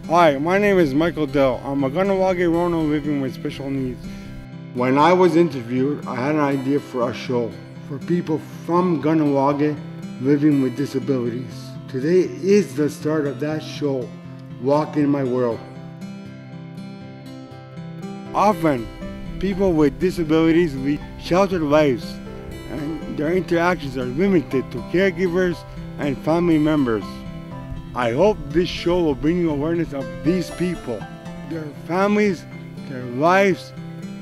Hi, my name is Michael Dell. I'm a Kahnawke Rono living with special needs. When I was interviewed, I had an idea for a show for people from Kahnawke living with disabilities. Today is the start of that show, Walk in My World. Often, people with disabilities lead sheltered lives, and their interactions are limited to caregivers and family members. I hope this show will bring you awareness of these people, their families, their lives,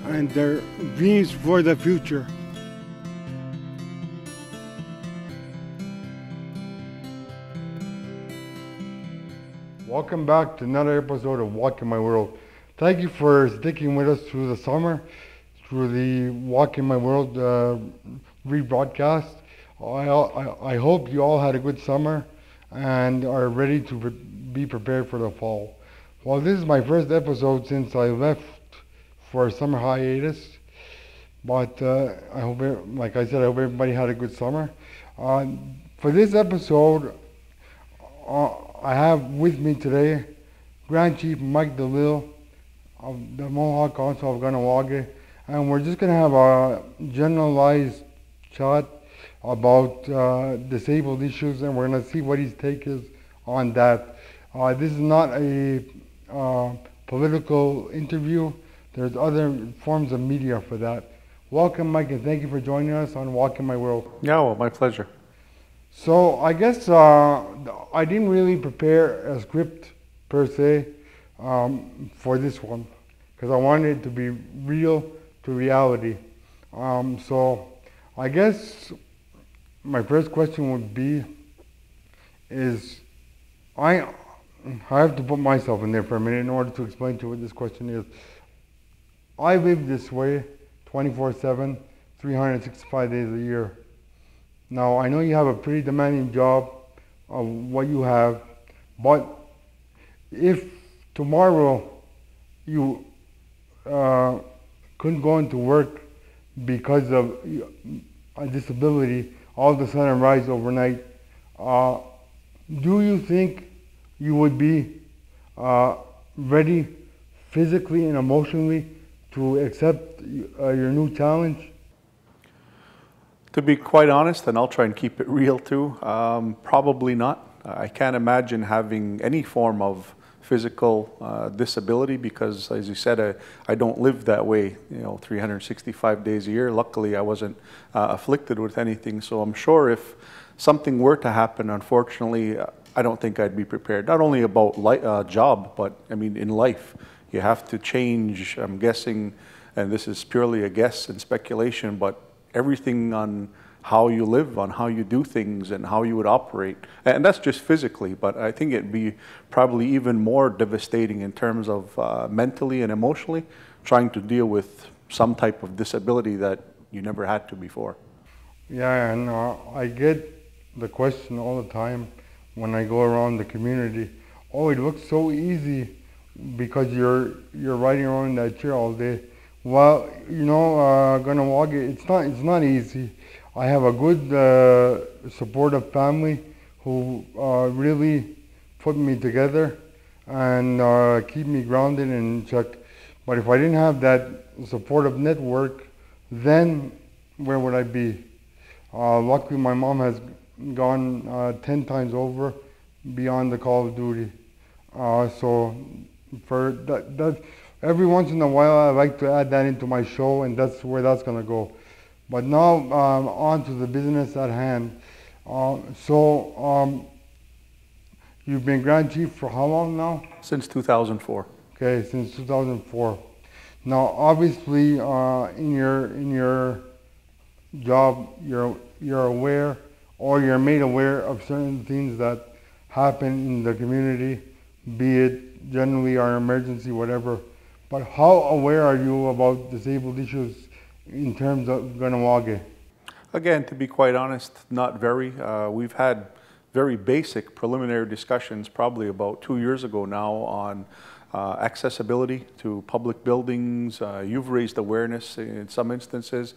and their dreams for the future. Welcome back to another episode of Walk in My World. Thank you for sticking with us through the summer, through the Walk in My World rebroadcast. I hope you all had a good summer and are ready to be prepared for the fall. Well, this is my first episode since I left for a summer hiatus, but I hope, like I said, I hope everybody had a good summer. For this episode, I have with me today Grand Chief Mike Delisle of the Mohawk Council of Kahnawke, and we're just going to have a generalized chat about disabled issues, and we're going to see what his take is on that. This is not a political interview. There's other forms of media for that. Welcome, Mike, and thank you for joining us on Walk in My World. Yeah, well, my pleasure. So I guess I didn't really prepare a script per se for this one because I wanted it to be real to reality. So I guess my first question would be is I have to put myself in there for a minute in order to explain to you what this question is. I live this way 24/7, 365 days a year. Now, I know you have a pretty demanding job of what you have, but if tomorrow you couldn't go into work because of a disability, all of a sudden rise overnight, do you think you would be ready physically and emotionally to accept your new challenge? To be quite honest, and I'll try and keep it real too, probably not. I can't imagine having any form of physical disability because, as you said, I don't live that way, 365 days a year. Luckily, I wasn't afflicted with anything, so I'm sure if something were to happen, unfortunately, I don't think I'd be prepared. Not only about job, but I mean in life. You have to change, I'm guessing, and this is purely a guess and speculation, but everything on how you live, on how you do things, and how you would operate. And that's just physically, but I think it'd be probably even more devastating in terms of mentally and emotionally, trying to deal with some type of disability that you never had to before. Yeah, and I get the question all the time when I go around the community. Oh, it looks so easy because you're riding around in that chair all day. Well, Kahnawke, it's not easy. I have a good supportive family who really put me together and keep me grounded and in check. But if I didn't have that supportive network, then where would I be? Luckily, my mom has gone 10 times over beyond the call of duty. So for that, every once in a while, I like to add that into my show, and that's where that's going to go. But now, on to the business at hand. You've been Grand Chief for how long now? Since 2004. Okay, since 2004. Now, obviously, in your job, you're aware, or you're made aware of certain things that happen in the community, be it generally or emergency, whatever. But how aware are you about disabled issues in terms of Kahnawke? Again, to be quite honest, not very. We've had very basic preliminary discussions probably about 2 years ago now on accessibility to public buildings. You've raised awareness in some instances,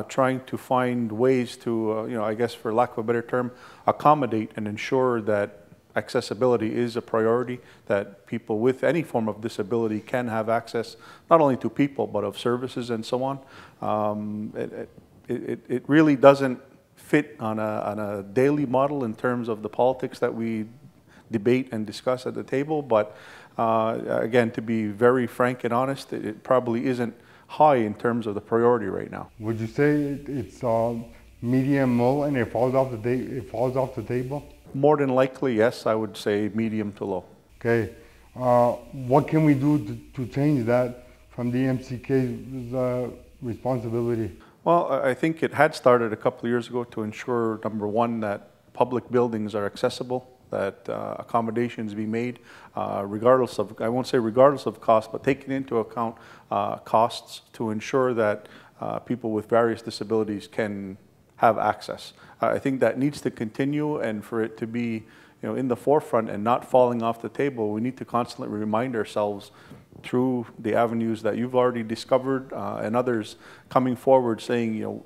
trying to find ways to, I guess for lack of a better term, accommodate and ensure that accessibility is a priority, that people with any form of disability can have access not only to people but of services and so on. It really doesn't fit on a daily model in terms of the politics that we debate and discuss at the table, but again, to be very frank and honest, it probably isn't high in terms of the priority right now. Would you say it's medium low and it falls off the table? More than likely, yes, I would say medium to low. Okay. What can we do to change that from the MCK's responsibility? Well, I think it had started a couple of years ago to ensure, number one, that public buildings are accessible, that accommodations be made, regardless of, I won't say regardless of cost, but taking into account costs to ensure that people with various disabilities can have access. I think that needs to continue, and for it to be in the forefront and not falling off the table, we need to constantly remind ourselves through the avenues that you've already discovered and others coming forward saying,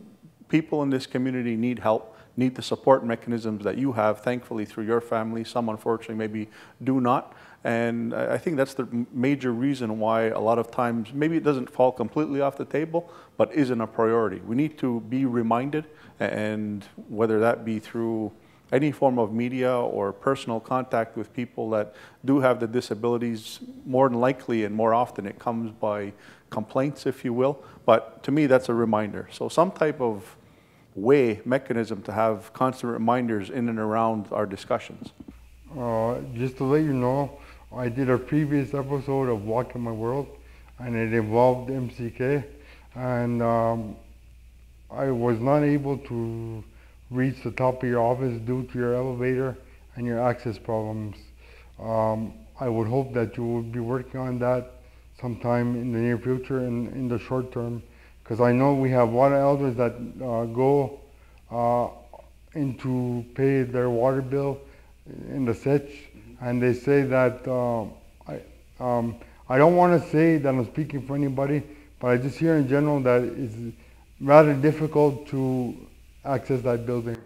people in this community need help, need the support mechanisms that you have, thankfully, through your family. Some, unfortunately, maybe do not. And I think that's the major reason why a lot of times, maybe it doesn't fall completely off the table, but isn't a priority. We need to be reminded, and whether that be through any form of media or personal contact with people that do have the disabilities, more than likely and more often it comes by complaints, if you will. But to me, that's a reminder. So some type of mechanism to have constant reminders in and around our discussions. Just to let you know, I did a previous episode of Walk in My World, and it involved MCK, and I was not able to reach the top of your office due to your elevator and your access problems. I would hope that you will be working on that sometime in the near future and in the short term, because I know we have a lot of elders that go in to pay their water bill in the Sitch, and they say that, I don't want to say that I'm speaking for anybody, but I just hear in general that it's rather difficult to access that building.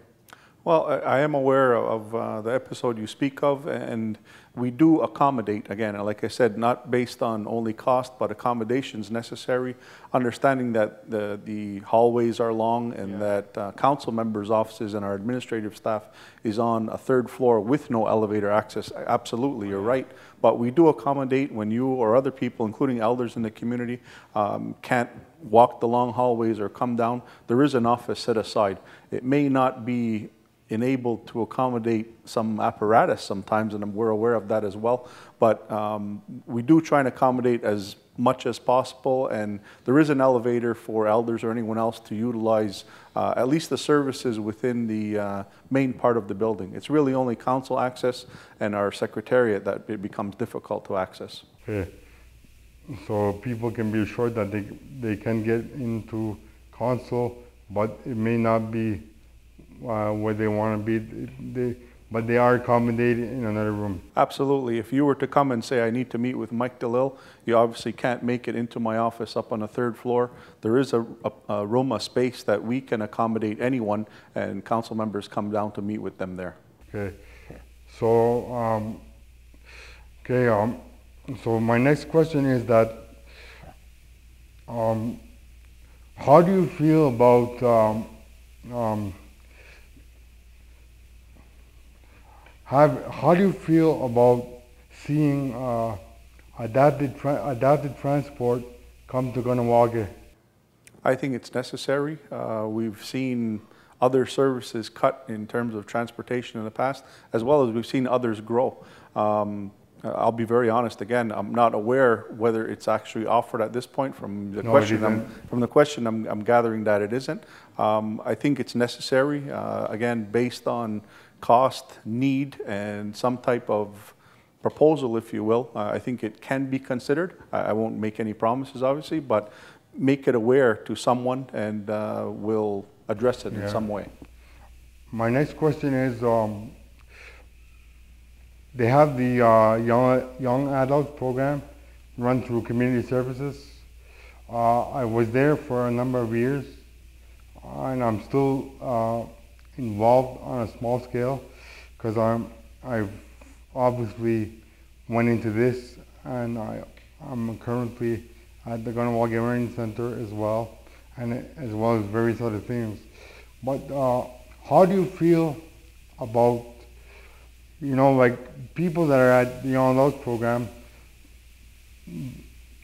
Well, I am aware of the episode you speak of, and we do accommodate, again, like I said, not based on only cost, but accommodations necessary, understanding that the hallways are long and that council members' offices and our administrative staff is on a third floor with no elevator access. Absolutely, you're right. But we do accommodate when you or other people, including elders in the community, can't walk the long hallways or come down. There is an office set aside. It may not be enabled to accommodate some apparatus sometimes, and we're aware of that as well. But we do try and accommodate as much as possible, and there is an elevator for elders or anyone else to utilize at least the services within the main part of the building. It's really only council access and our secretariat that it becomes difficult to access. Okay. So people can be assured that they can get into council, but it may not be where they want to be, but they are accommodated in another room. Absolutely. If you were to come and say, I need to meet with Mike Delisle, you obviously can't make it into my office up on the third floor. There is a room, a space that we can accommodate anyone, and council members come down to meet with them there. Okay. So, so my next question is that, how do you feel about how do you feel about seeing adapted transport come to Kahnawke? I think it's necessary. We've seen other services cut in terms of transportation in the past, as well as we've seen others grow. I'll be very honest. Again, I'm not aware whether it's actually offered at this point. From the question, I'm gathering that it isn't. I think it's necessary. Again, based on cost, need, and some type of proposal, if you will. I think it can be considered. I won't make any promises, obviously, but make it aware to someone, and we'll address it in some way. My next question is, they have the young adults program run through community services. I was there for a number of years, and I'm still involved on a small scale, because obviously went into this, and I'm currently at the Kahnawke Learning Center as well, and as well as various other things. But how do you feel about, like people that are at the On Those program?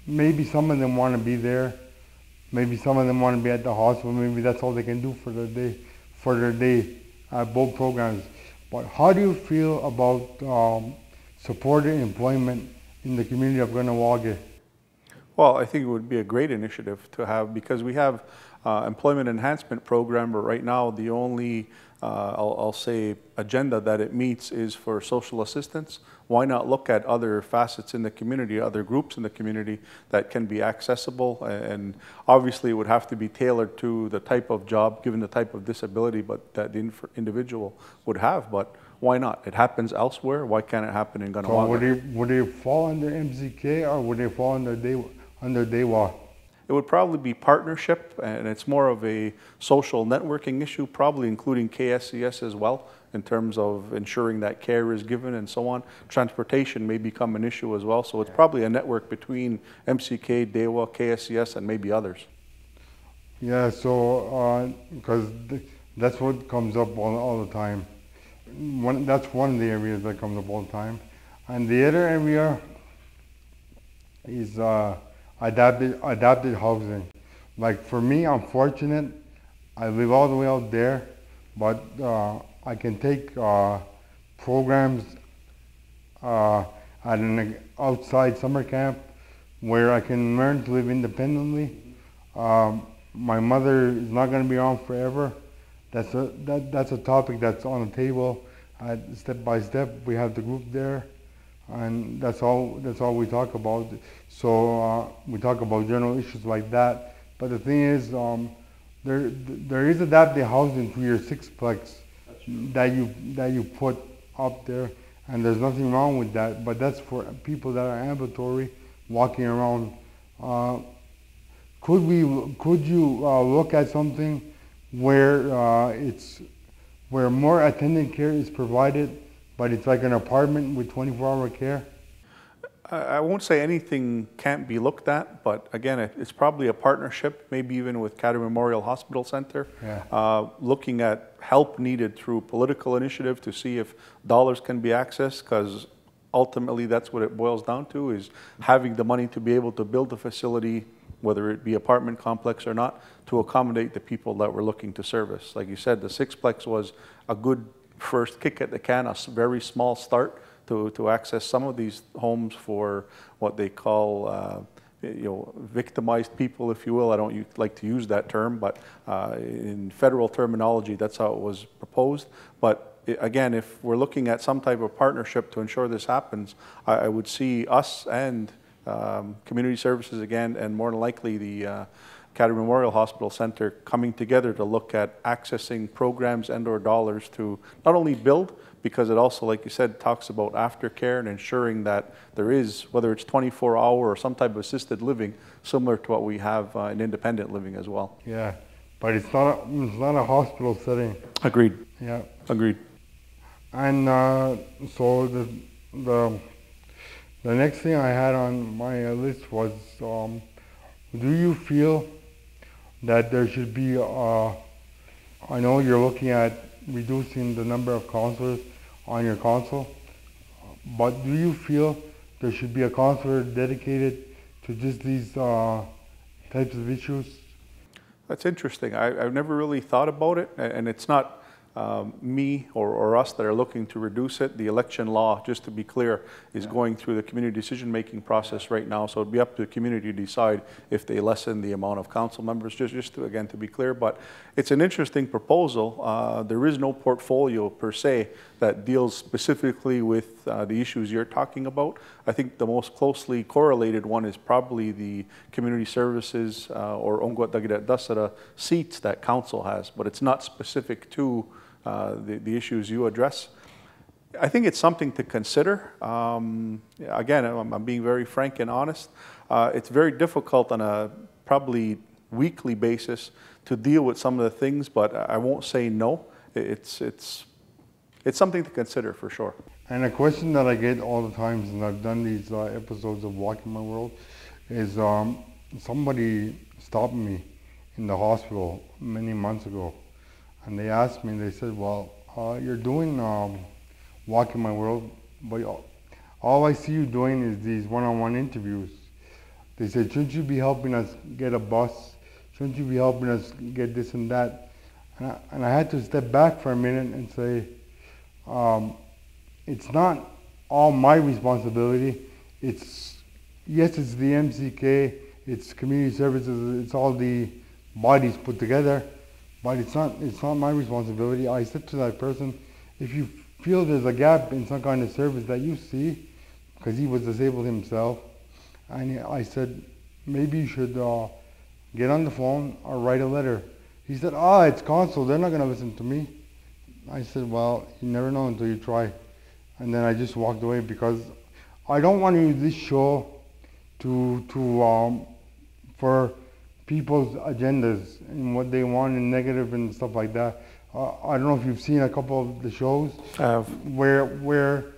Maybe some of them want to be there. Maybe some of them want to be at the hospital. Maybe that's all they can do for their day at both programs. But how do you feel about supporting employment in the community of Kahnawke? Well, I think it would be a great initiative to have, because we have employment enhancement program, but right now the only, I'll say, agenda that it meets is for social assistance. Why not look at other facets in the community, other groups in the community that can be accessible? And obviously it would have to be tailored to the type of job, given the type of disability but that the individual would have. But why not? It happens elsewhere. Why can't it happen in Kahnawke? So would they fall under MCK, or would they fall under DEWA? It would probably be partnership, and it's more of a social networking issue, probably including KSCS as well, in terms of ensuring that care is given and so on. Transportation may become an issue as well, so it's probably a network between MCK, DEWA, KSCS, and maybe others. Yeah, so because that's what comes up all the time. That's one of the areas that comes up all the time. And the other area is adapted housing. Like for me, I'm fortunate. I live all the way out there, but I can take programs at an outside summer camp where I can learn to live independently. My mother is not going to be around forever. That's a topic that's on the table. Step by step, we have the group there, and that's all we talk about. So we talk about general issues like that. But the thing is, there is adaptive housing to your sixplex that you put up there, and there's nothing wrong with that. But that's for people that are ambulatory, walking around. Could you look at something where more attendant care is provided, but it's like an apartment with 24-hour care? I won't say anything can't be looked at, but again, it's probably a partnership, maybe even with Caddo Memorial Hospital Center, looking at help needed through political initiative to see if dollars can be accessed, because ultimately that's what it boils down to, is having the money to be able to build a facility, whether it be apartment complex or not, to accommodate the people that we're looking to service. Like you said, the sixplex was a good first kick at the can, a very small start to access some of these homes for what they call victimized people, if you will. I don't like to use that term, but in federal terminology, that's how it was proposed. But again, if we're looking at some type of partnership to ensure this happens, I would see us and community services again, and more than likely the Caddo Memorial Hospital Center coming together to look at accessing programs and/or dollars to not only build, because it also, like you said, talks about aftercare and ensuring that there is, whether it's 24-hour or some type of assisted living, similar to what we have in independent living as well. Yeah, but it's not a hospital setting. Agreed. Yeah. Agreed. And so the next thing I had on my list was, do you feel that there should be, I know you're looking at reducing the number of counselors on your council, but do you feel there should be a counselor dedicated to just these types of issues? That's interesting. I've never really thought about it, and it's not me or us that are looking to reduce it. The election law, just to be clear, is going through the community decision-making process right now, so it'd be up to the community to decide if they lessen the amount of council members, just to, again, to be clear. But it's an interesting proposal. There is no portfolio per se that deals specifically with the issues you're talking about. I think the most closely correlated one is probably the community services or Ongwat Dagidat Dasara seats that council has, but it's not specific to the issues you address. I think it's something to consider. Again, I'm being very frank and honest. It's very difficult on a probably weekly basis to deal with some of the things, but I won't say no. It's something to consider for sure. And a question that I get all the time since I've done these episodes of Walking My World is somebody stopped me in the hospital many months ago, and they asked me, they said, well, you're doing Walking My World, but all I see you doing is these one-on-one interviews. They said, shouldn't you be helping us get a bus? Shouldn't you be helping us get this and that? And I had to step back for a minute and say, it's not all my responsibility. Yes, it's the MCK, it's community services, it's all the bodies put together, but it's not my responsibility. I said to that person, if you feel there's a gap in some kind of service that you see, because he was disabled himself, and I said, maybe you should get on the phone or write a letter. He said, it's council, they're not going to listen to me. I said, well, you never know until you try. And then I just walked away because I don't want to use this show for people's agendas and what they want and negative and stuff like that. I don't know if you've seen a couple of the shows where we're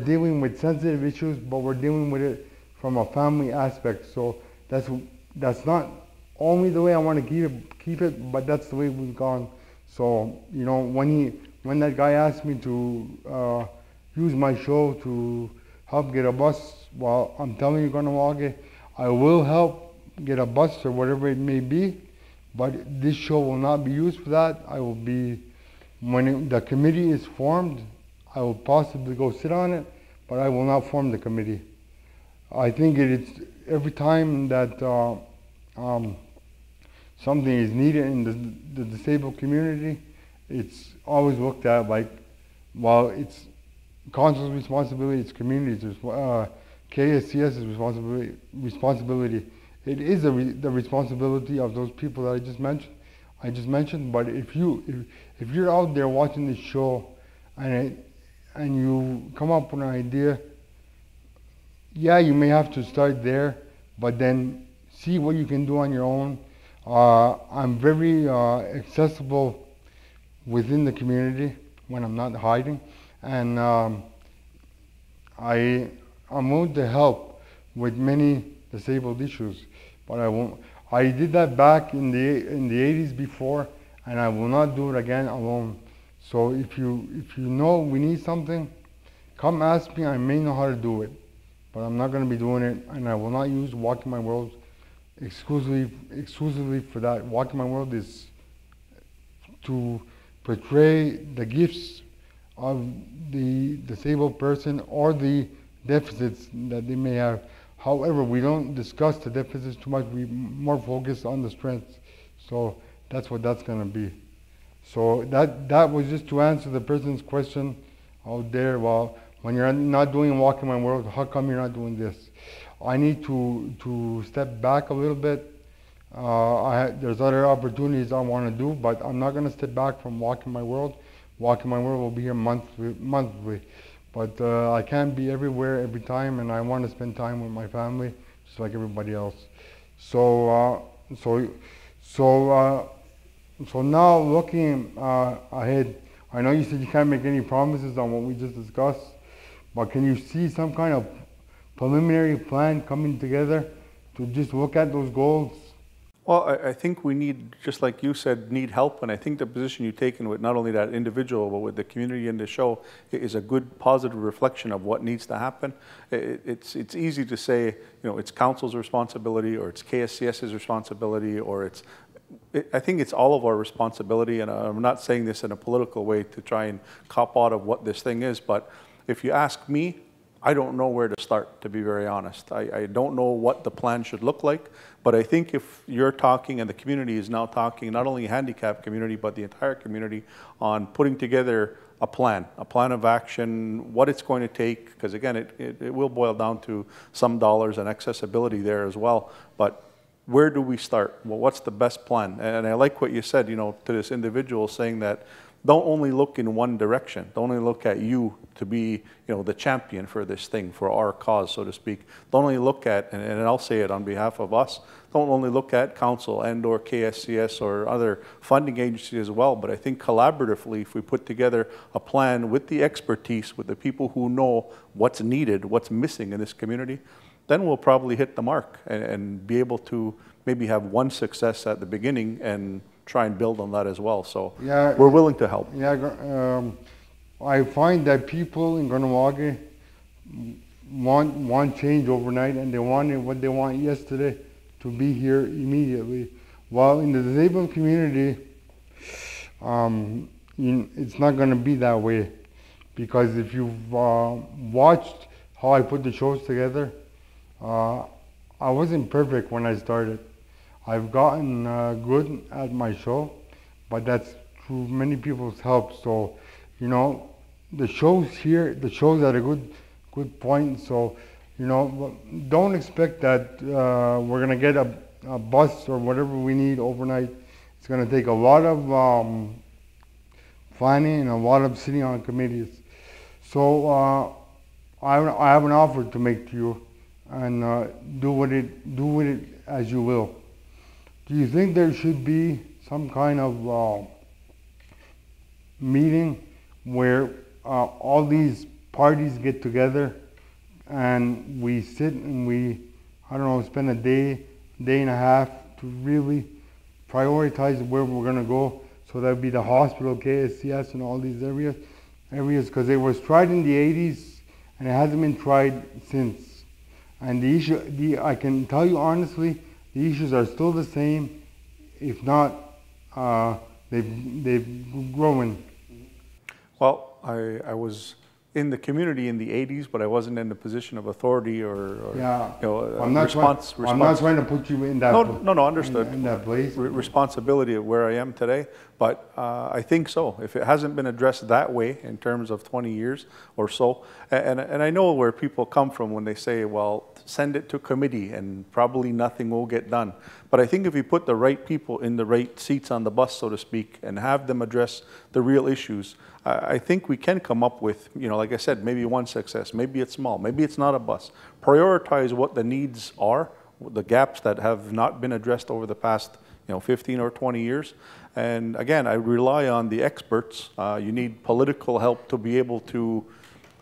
dealing with sensitive issues, but we're dealing with it from a family aspect. So that's not only the way I want to keep it, but that's the way we've gone. So, you know, when that guy asked me to use my show to help get a bus, well, I'm telling you, Kahnawke, I will help get a bus or whatever it may be, but this show will not be used for that. I will be, when the committee is formed, I will possibly go sit on it, but I will not form the committee. I think it's every time that something is needed in the disabled community, it's always looked at like, well, it's council's responsibility, it's community's, KSCS's responsibility. It is the responsibility of those people that I just mentioned. But if you're out there watching this show and you come up with an idea, yeah, you may have to start there, but then see what you can do on your own. I'm very accessible within the community when I'm not hiding, and I'm willing to help with many disabled issues, but I won't. I did that back in the 80s before, and I will not do it again alone. So if you know we need something, come ask me. I may know how to do it, but I'm not going to be doing it, and I will not use Walking My World exclusively for that. Walking My World is to portray the gifts of the disabled person or the deficits that they may have. However, we don't discuss the deficits too much. We more focus on the strengths. So that's what that's going to be. So that was just to answer the person's question out there. Well, when you're not doing Walking My World, how come you're not doing this? I need to step back a little bit. There's other opportunities I want to do, but I'm not going to step back from Walking My World. Walking My World will be here monthly. But I can't be everywhere every time, and I want to spend time with my family, just like everybody else. So now looking ahead, I know you said you can't make any promises on what we just discussed, but can you see some kind of preliminary plan coming together to just look at those goals? Well, I think we need, just like you said, need help, and I think the position you've taken with not only that individual, but with the community in the show is a good positive reflection of what needs to happen. It's easy to say, you know, it's council's responsibility, or it's KSCS's responsibility, or I think it's all of our responsibility, and I'm not saying this in a political way to try and cop out of what this thing is, but if you ask me, I don't know where to start, to be very honest. I don't know what the plan should look like, but I think if you're talking and the community is now talking, not only handicapped community, but the entire community, on putting together a plan of action, what it's going to take, because again, it will boil down to some dollars and accessibility there as well, but where do we start? Well, what's the best plan? And I like what you said, you know, to this individual, saying that don't only look in one direction. Don't only look at you to be, the champion for this thing, for our cause, so to speak. Don't only look at, and I'll say it on behalf of us, don't only look at council and or KSCS or other funding agencies as well, but I think collaboratively, if we put together a plan with the expertise, with the people who know what's needed, what's missing in this community, then we'll probably hit the mark and be able to maybe have one success at the beginning and try and build on that as well. So Yeah, we're willing to help. yeah. I find that people in Kahnawke want change overnight, and they want it, what they want yesterday, to be here immediately. While in the disabled community, it's not going to be that way, because if you've watched how I put the shows together, I wasn't perfect when I started. I've gotten good at my show, but that's through many people's help. So, the shows here, the shows at a good point. So, don't expect that we're gonna get a bus or whatever we need overnight. It's gonna take a lot of planning and a lot of sitting on committees. So I have an offer to make to you, and do with it as you will. Do you think there should be some kind of meeting where all these parties get together and we sit and I don't know, spend a day and a half to really prioritize where we're going to go? So that would be the hospital, KSCS, and all these areas, because it was tried in the 80s and it hasn't been tried since. And the issue, I can tell you honestly, the issues are still the same, if not, they've grown. Well, I was in the community in the 80s, but I wasn't in the position of authority or I'm not trying to put you in that. No, understood. In that place. Responsibility of where I am today, but I think so. If it hasn't been addressed that way in terms of 20 years or so, and I know where people come from when they say, well, send it to committee and probably nothing will get done. But I think if you put the right people in the right seats on the bus, so to speak, and have them address the real issues, I think we can come up with, like I said, maybe one success, maybe it's small, maybe it's not a bus. Prioritize what the needs are, the gaps that have not been addressed over the past 15 or 20 years. And again, I rely on the experts. You need political help to be able to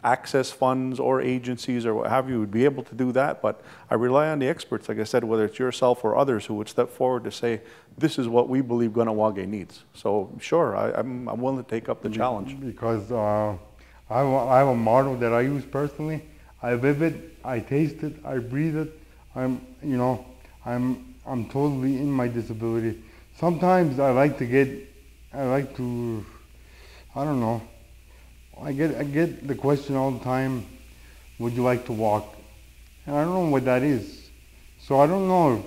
access funds or agencies or what have you, would be able to do that. But I rely on the experts, like I said, whether it's yourself or others who would step forward to say, this is what we believe Kahnawke needs. So sure, I'm willing to take up the challenge. Because I have a motto that I use personally. I live it, I taste it, I breathe it. I'm totally in my disability. Sometimes I don't know. I get the question all the time, would you like to walk? And I don't know what that is. So I don't know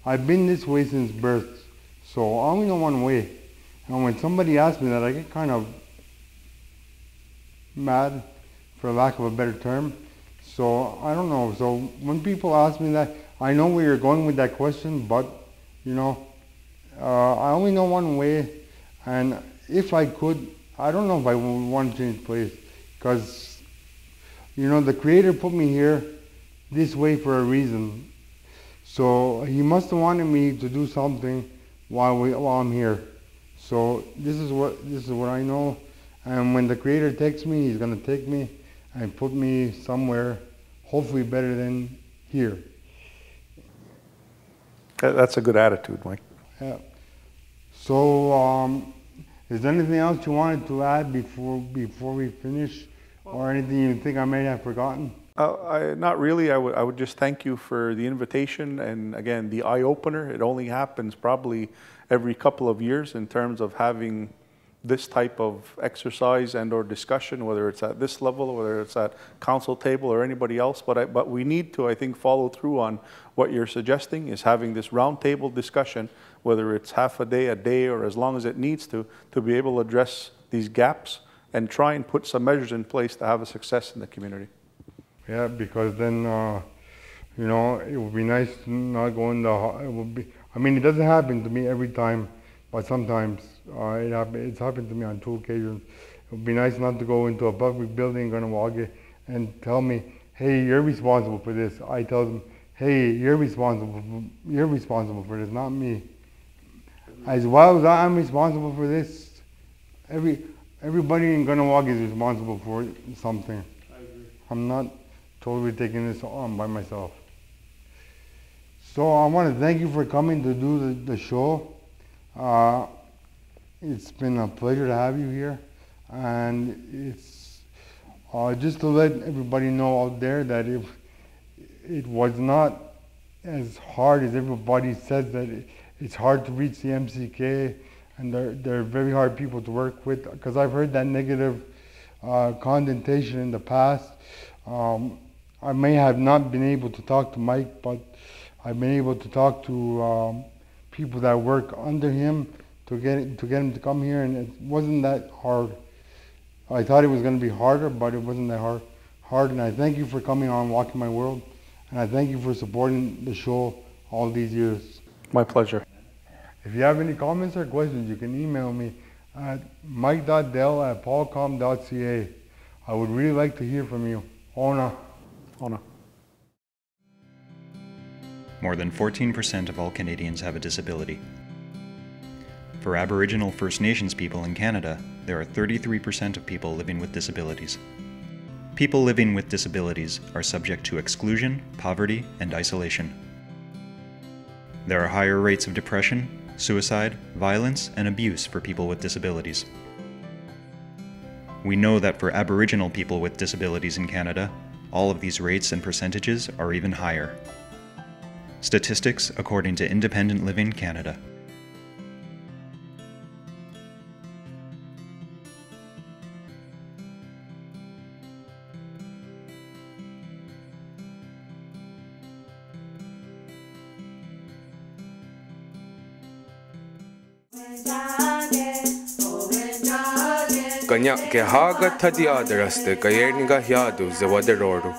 I've been this way since birth. So I only know one way. And when somebody asks me that, I get kind of mad, for lack of a better term. So I don't know. So when people ask me that, I know where you're going with that question, but I only know one way. And if I could, I don't know if I would want to change place, because, the Creator put me here this way for a reason. So He must have wanted me to do something while I'm here. So this is what I know. And when the Creator takes me, He's going to take me and put me somewhere, hopefully better than here. That's a good attitude, Mike. Yeah. So, is there anything else you wanted to add before we finish, or anything you think I may have forgotten? Not really. I would just thank you for the invitation, and again, the eye-opener. It only happens probably every couple of years in terms of having this type of exercise and or discussion, whether it's at this level, whether it's at council table or anybody else. But we need to, I think, follow through on what you're suggesting, is having this roundtable discussion, whether it's half a day, or as long as it needs to be able to address these gaps and try and put some measures in place to have a success in the community. Yeah, because then, it would be nice to not go in it would be, it doesn't happen to me every time but sometimes it's happened to me on 2 occasions. It would be nice not to go into a public building in Kahnawke and tell me, hey, you're responsible for this. I tell them, hey, you're responsible for this, not me. As well as I'm responsible for this, everybody in Kahnawke is responsible for something. I agree. I'm not totally taking this on by myself. So I want to thank you for coming to do the show. It's been a pleasure to have you here, and it's just to let everybody know out there that if it was not as hard as everybody says that it's hard to reach the MCK, and they're very hard people to work with, because I've heard that negative connotation in the past. I may have not been able to talk to Mike, but I've been able to talk to people that work under him to get him to come here, and it wasn't that hard. I thought it was going to be harder, but it wasn't that hard. And I thank you for coming on Walking My World, and I thank you for supporting the show all these years. My pleasure. If you have any comments or questions, you can email me at mike.dell@paulcom.ca. I would really like to hear from you. Ona. More than 14% of all Canadians have a disability. For Aboriginal First Nations people in Canada, there are 33% of people living with disabilities. People living with disabilities are subject to exclusion, poverty, and isolation. There are higher rates of depression, suicide, violence, and abuse for people with disabilities. We know that for Aboriginal people with disabilities in Canada, all of these rates and percentages are even higher. Statistics according to Independent Living Canada. Kahnawke haga thadi adaraste kayerniga hiadu zewaderoru.